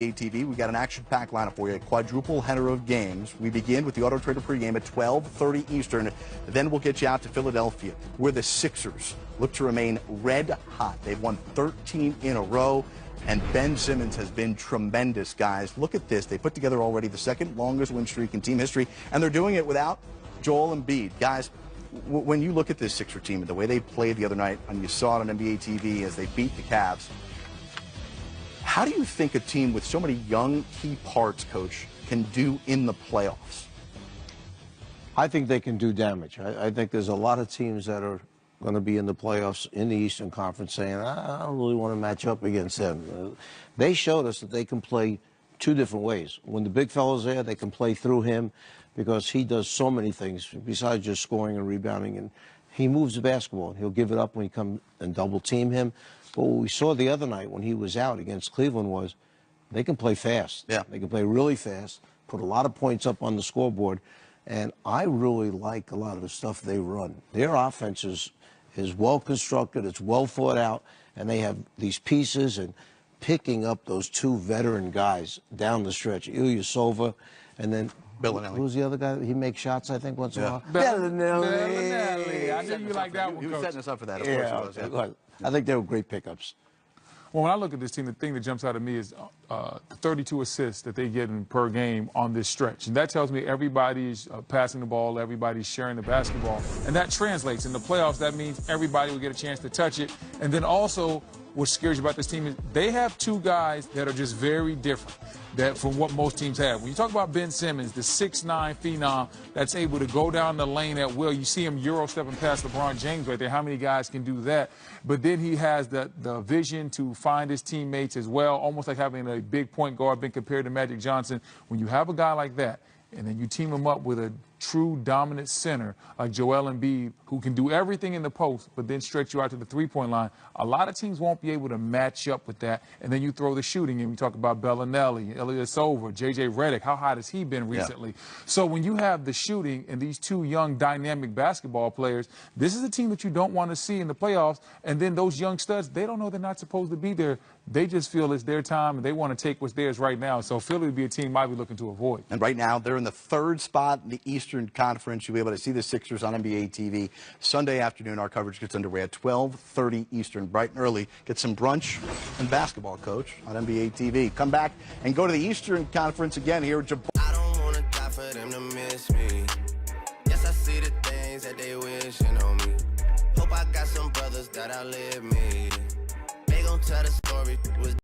ATV, we got an action-packed lineup for you, a quadruple header of games. We begin with the Auto Trader pregame at 12:30 Eastern. Then we'll get you out to Philadelphia, where the Sixers look to remain red hot. They've won 13 in a row, and Ben Simmons has been tremendous, guys. Look at this. They put together already the second longest win streak in team history, and they're doing it without Joel Embiid. Guys, when you look at this Sixer team and the way they played the other night, and you saw it on NBA TV as they beat the Cavs, how do you think a team with so many young key parts, Coach, can do in the playoffs? I think they can do damage. I think there's a lot of teams that are going to be in the playoffs in the Eastern Conference saying, I don't really want to match up against them. They showed us that they can play two different ways. When the big fella's there, they can play through him because he does so many things besides just scoring and rebounding. And he moves the basketball. He'll give it up when you come and double team him. But what we saw the other night when he was out against Cleveland was they can play fast. Yeah. They can play really fast, put a lot of points up on the scoreboard. And I really like a lot of the stuff they run. Their offense is well constructed, it's well thought out, and they have these pieces and picking up those two veteran guys down the stretch, Ilyasova, and then Bellinelli. Who's the other guy? He makes shots, I think, once in a while. Bellinelli. I knew you like that one, He was Coach. setting us up for that, of course he was. I think they were great pickups. Well, when I look at this team, the thing that jumps out at me is the 32 assists that they get per game on this stretch. And that tells me everybody's passing the ball, everybody's sharing the basketball. And that translates. In the playoffs, that means everybody will get a chance to touch it. And then also, what scares you about this team is they have two guys that are just very different from what most teams have. When you talk about Ben Simmons, the 6'9" phenom that's able to go down the lane at will, you see him Euro stepping past LeBron James right there. How many guys can do that? But then he has the vision to find his teammates as well, almost like having a big point guard being compared to Magic Johnson. When you have a guy like that, and then you team him up with a true dominant center like Joel Embiid, who can do everything in the post, but then stretch you out to the three-point line, a lot of teams won't be able to match up with that. And then you throw the shooting in. We talk about Bellinelli, Ilyasova, J.J. Redick. How hot has he been recently? Yeah. So when you have the shooting and these two young, dynamic basketball players, this is a team that you don't want to see in the playoffs. And then those young studs, they don't know they're not supposed to be there. They just feel it's their time, and they want to take what's theirs right now. So Philly would be a team I'd be looking to avoid. And right now, they're in the third spot in the Eastern Conference. You'll be able to see the Sixers on NBA TV. Sunday afternoon, our coverage gets underway at 12:30 Eastern, bright and early. Get some brunch and basketball, Coach, on NBA TV. Come back and go to the Eastern Conference again here. I don't want to die for them to miss me. Yes, I see the things that they wishing on me. Hope I got some brothers that outlive me. They gon' tell the story was